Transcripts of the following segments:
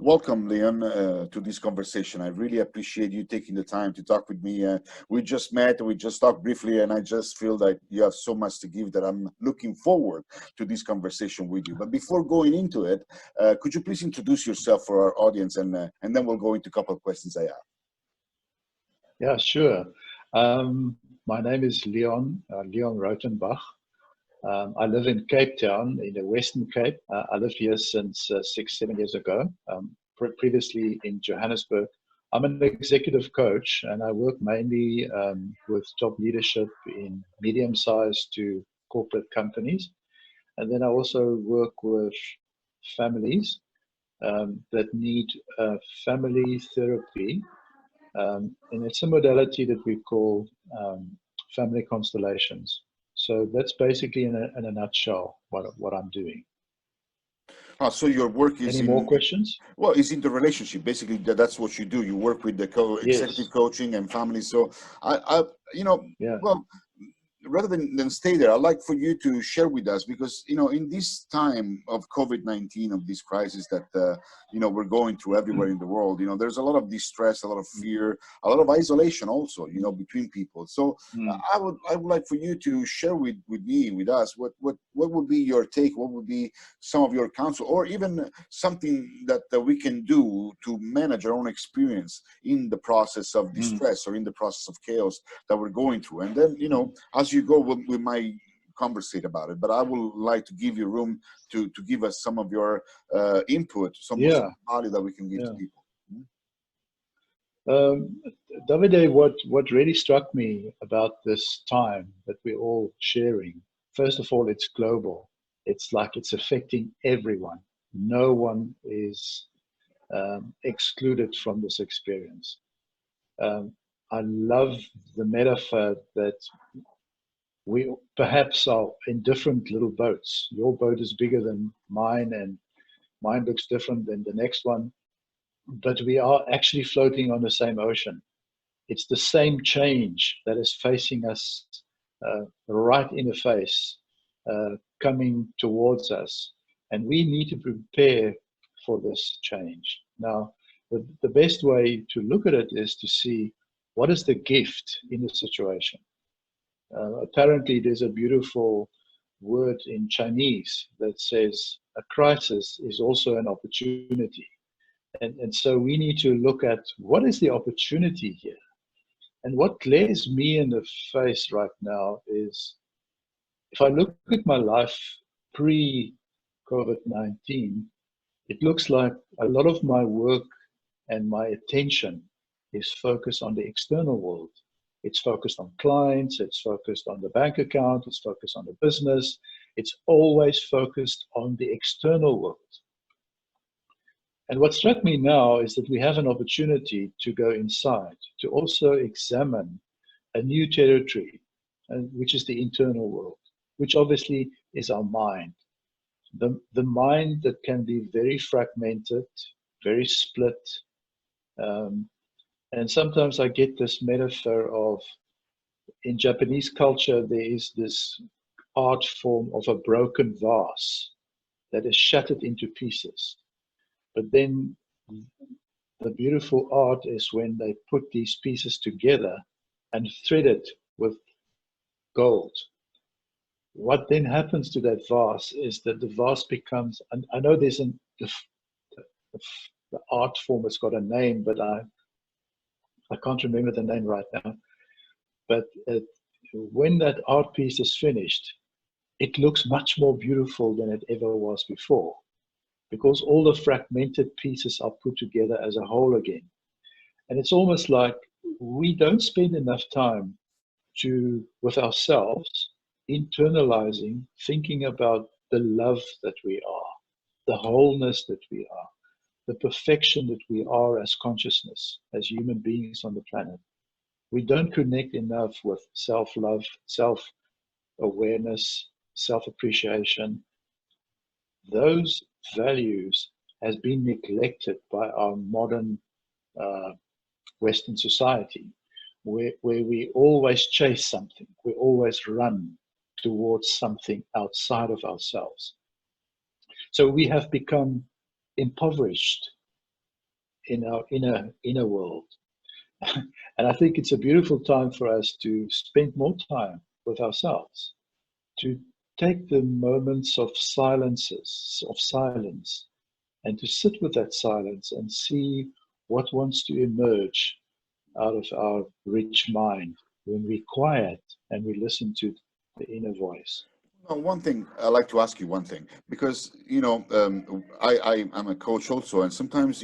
Welcome, Leon, to this conversation. I really appreciate you taking the time to talk with me. We just met, we just talked briefly, and I just feel that you have so much to give that I'm looking forward to this conversation with you. But before going into it, could you please introduce yourself for our audience, and then we'll go into a couple of questions I have. Yeah, sure. My name is Leon Rautenbach. I live in Cape Town, in the Western Cape. I live here since 6-7 years ago. Previously in Johannesburg. I'm an executive coach, and I work mainly with top leadership in medium-sized to corporate companies. And then I also work with families that need family therapy. And it's a modality that we call family constellations. So that's basically in a nutshell what I'm doing. So your work is Any more questions? Well, it's in the relationship. Basically, that's what you do. You work with the executive coaching and families. So Yeah. Well, rather than stay there, I'd like for you to share with us, because in this time of COVID-19, of this crisis that we're going through everywhere in the world, there's a lot of distress, a lot of fear, a lot of isolation also, between people. So I would like for you to share with us what would be your take, what would be some of your counsel, or even something that we can do to manage our own experience in the process of distress or in the process of chaos that we're going through. And then as you go, we might conversate about it, but I would like to give you room to give us some of your input, some value that we can give to people. Davide, what really struck me about this time that we're all sharing, first of all, it's global. It's like it's affecting everyone. No one is excluded from this experience. I love the metaphor that we perhaps are in different little boats. Your boat is bigger than mine, and mine looks different than the next one, but we are actually floating on the same ocean. It's the same change that is facing us right in the face, coming towards us, and we need to prepare for this change. Now, the best way to look at it is to see what is the gift in the situation. Apparently, there's a beautiful word in Chinese that says a crisis is also an opportunity. And so we need to look at what is the opportunity here. And what glares me in the face right now is, if I look at my life pre-COVID-19, it looks like a lot of my work and my attention is focused on the external world. It's focused on clients, it's focused on the bank account, it's focused on the business. It's always focused on the external world. And what struck me now is that we have an opportunity to go inside, to also examine a new territory, which is the internal world, which obviously is our mind. The mind that can be very fragmented, very split. And sometimes I get this metaphor of, in Japanese culture, there is this art form of a broken vase that is shattered into pieces. But then the beautiful art is when they put these pieces together and thread it with gold. What then happens to that vase is that the vase becomes, and I know there's the art form has got a name, but I can't remember the name right now. But when that art piece is finished, it looks much more beautiful than it ever was before, because all the fragmented pieces are put together as a whole again. And it's almost like we don't spend enough time with ourselves, internalizing, thinking about the love that we are, the wholeness that we are, the perfection that we are as consciousness, as human beings on the planet. We don't connect enough with self-love, self-awareness, self-appreciation. Those values has been neglected by our modern Western society, where we always chase something, we always run towards something outside of ourselves. So we have become impoverished in our inner world. And I think it's a beautiful time for us to spend more time with ourselves, to take the moments of silence, and to sit with that silence and see what wants to emerge out of our rich mind when we quiet and we listen to the inner voice. Well, one thing I'd like to ask you one thing, because I'm a coach also, and sometimes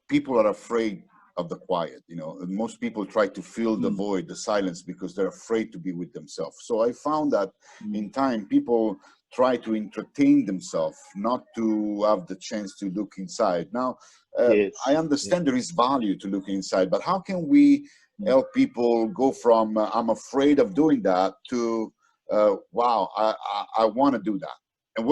people are afraid of the quiet. And most people try to fill the Mm, void, the silence, because they're afraid to be with themselves. So I found that mm. in time, people try to entertain themselves, not to have the chance to look inside. Now, I Yes, yeah. understand there is value to looking inside, but how can we Mm. help people go from I'm afraid of doing that to wow, I want to do that. And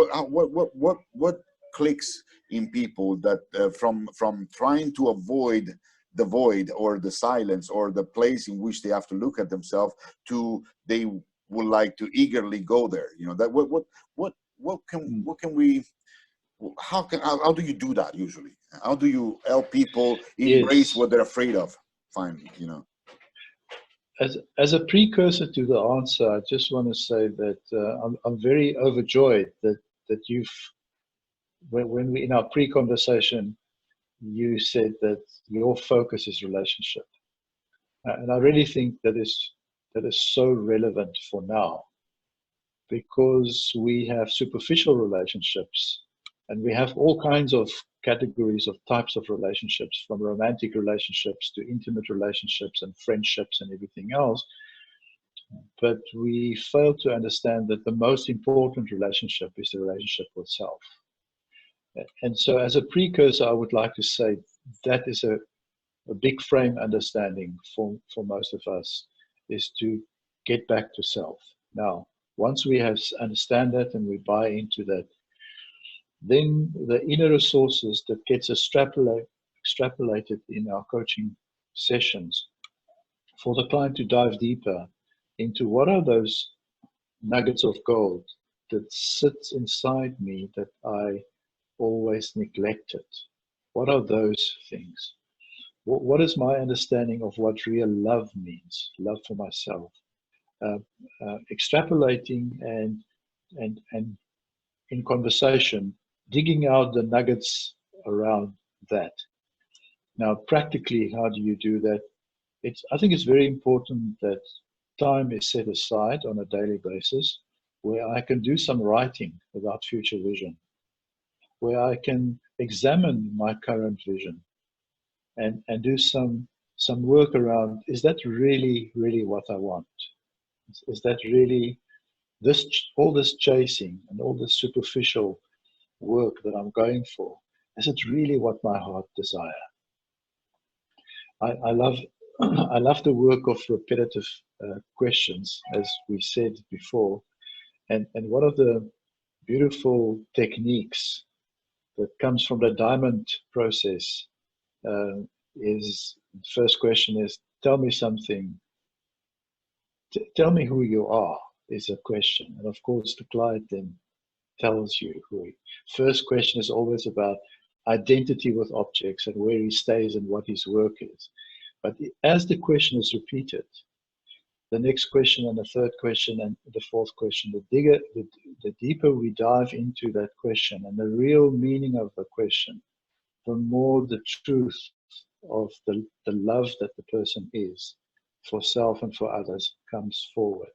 what clicks in people that from trying to avoid the void or the silence or the place in which they have to look at themselves to they would like to eagerly go there. That Mm. what can we how do you do that usually? How do you help people embrace Yes. what they're afraid of? Finally, As a precursor to the answer, I just want to say that I'm very overjoyed that when we in our pre-conversation, you said that your focus is relationship. And I really think that is so relevant for now, because we have superficial relationships and we have all kinds of categories of types of relationships, from romantic relationships to intimate relationships and friendships and everything else. But we fail to understand that the most important relationship is the relationship with self. And so, as a precursor, I would like to say that is a big frame understanding for most of us, is to get back to self. Now, once we have understand that and we buy into that, then the inner resources that gets extrapolated in our coaching sessions for the client to dive deeper into what are those nuggets of gold that sits inside me that I always neglected. What are those things? What is my understanding of what real love means? Love for myself. Uh, Extrapolating and in conversation, digging out the nuggets around that. Now, practically, how do you do that? I think it's very important that time is set aside on a daily basis where I can do some writing about future vision, where I can examine my current vision and do some work around, is that really what I want? Is that really this all this chasing and all this superficial work that I'm going for? Is it really what my heart desire? I love I love the work of repetitive questions, as we said before, and one of the beautiful techniques that comes from the diamond process uh, is, the first question is, tell me something. Tell me who you are, is a question. And of course, the client then tells you who he. First question is always about identity with objects and where he stays and what his work is. But as the question is repeated, the next question and the third question and the fourth question, the deeper we dive into that question and the real meaning of the question, the more the truth of the love that the person is for self and for others comes forward.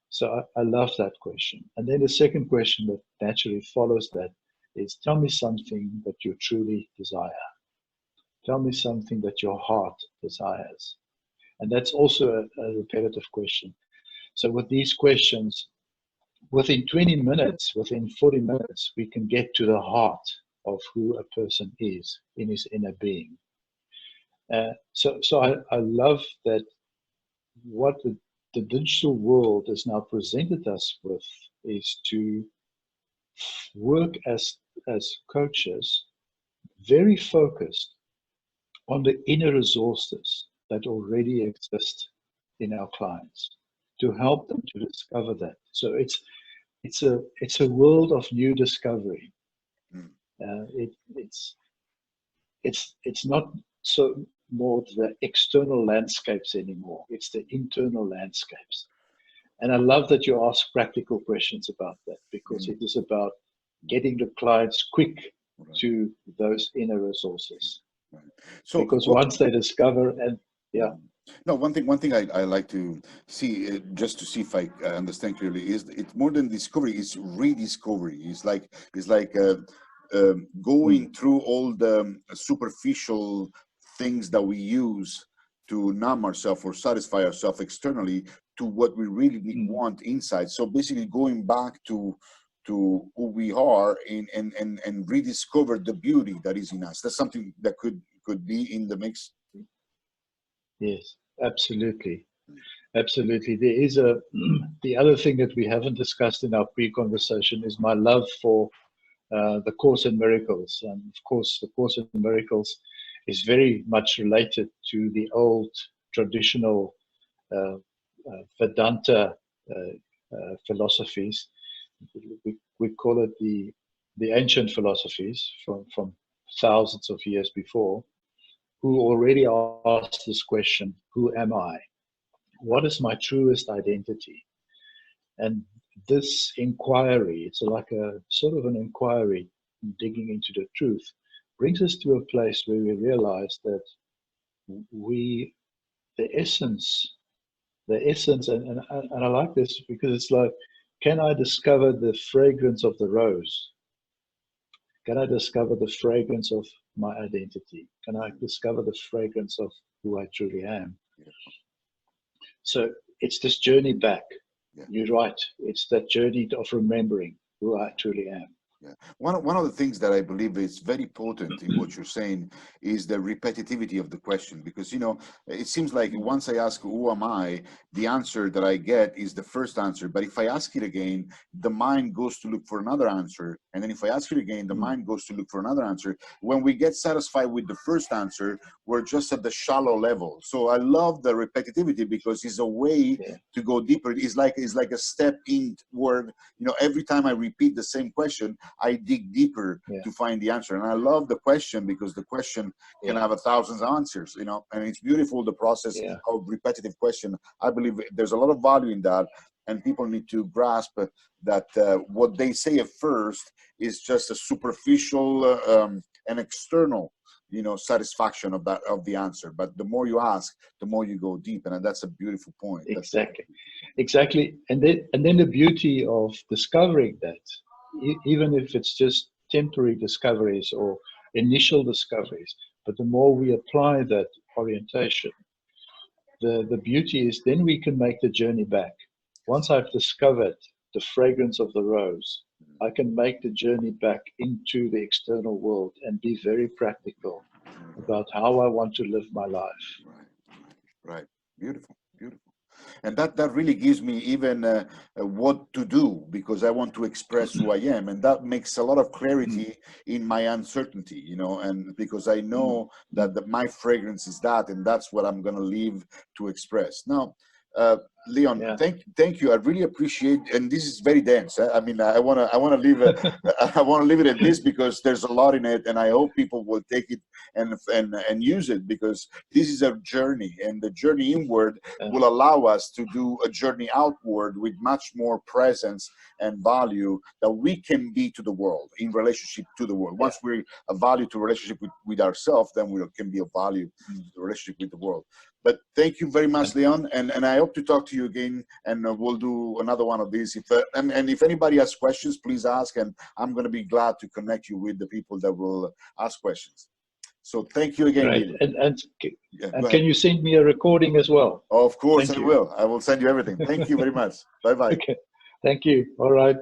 So I love that question. And then the second question that naturally follows that is, tell me something that you truly desire. Tell me something that your heart desires. And that's also a repetitive question. So with these questions, within 20 minutes, within 40 minutes, we can get to the heart of who a person is in his inner being. So I love that what the digital world has now presented us with is to work as coaches very focused on the inner resources that already exist in our clients, to help them to discover that. So it's a world of new discovery. Mm. Uh, it, it's it's not so more the external landscapes anymore. It's the internal landscapes. And I love that you ask practical questions about that, because it is about getting the clients quick to those inner resources. Right. So because once they discover, and yeah. No, one thing I like to see, just to see if I understand clearly, is it's more than discovery, it's rediscovery. It's like going through all the superficial things that we use to numb ourselves or satisfy ourselves externally to what we really want inside. So basically going back to who we are and rediscover the beauty that is in us. That's something that could be in the mix. Yes, absolutely. Absolutely. There is the other thing that we haven't discussed in our pre-conversation is my love for the Course in Miracles. And of course, the Course in Miracles is very much related to the old traditional Vedanta philosophies. We call it the ancient philosophies from thousands of years before, who already asked this question, who am I? What is my truest identity? And this inquiry, it's like a sort of an inquiry, digging into the truth, brings us to a place where we realize that the essence, and I like this because it's like, can I discover the fragrance of the rose? Can I discover the fragrance of my identity? Can I discover the fragrance of who I truly am? So it's this journey back. You're right. It's that journey of remembering who I truly am. Yeah. One of the things that I believe is very potent in what you're saying is the repetitivity of the question, because it seems like once I ask who am I, the answer that I get is the first answer, but if I ask it again, the mind goes to look for another answer, and then if I ask it again, the mind goes to look for another answer. When we get satisfied with the first answer, we're just at the shallow level. So I love the repetitivity because it's a way to go deeper. It's like a step inward. Every time I repeat the same question, I dig deeper to find the answer. And I love the question because the question can have 1,000 answers, and it's beautiful, the process of repetitive question. I believe there's a lot of value in that, and people need to grasp that what they say at first is just a superficial and external satisfaction of the answer. But the more you ask, the more you go deep, and that's a beautiful point. Exactly. And then the beauty of discovering that, even if it's just temporary discoveries or initial discoveries, but the more we apply that orientation, the beauty is then we can make the journey back. Once I've discovered the fragrance of the rose, I can make the journey back into the external world and be very practical about how I want to live my life. Right. Beautiful. And that really gives me even what to do, because I want to express who I am, and that makes a lot of clarity in my uncertainty, and because I know that my fragrance is that, and that's what I'm going to leave to express. Now, Leon, thank you. I really appreciate, and this is very dense. I mean, I want to leave it. I want to leave it at this because there's a lot in it, and I hope people will take it and use it, because this is a journey, and the journey inward will allow us to do a journey outward with much more presence and value that we can be to the world, in relationship to the world. Once we're a value to relationship with ourselves, then we can be a value to the relationship with the world. But thank you very much, Leon, and I hope to talk to you again, and we'll do another one of these. And if anybody has questions, please ask, and I'm going to be glad to connect you with the people that will ask questions. So thank you again. Right. And can you send me a recording as well? Of course I will. I will send you everything. Thank you very much. Bye-bye. Okay. Thank you. All right.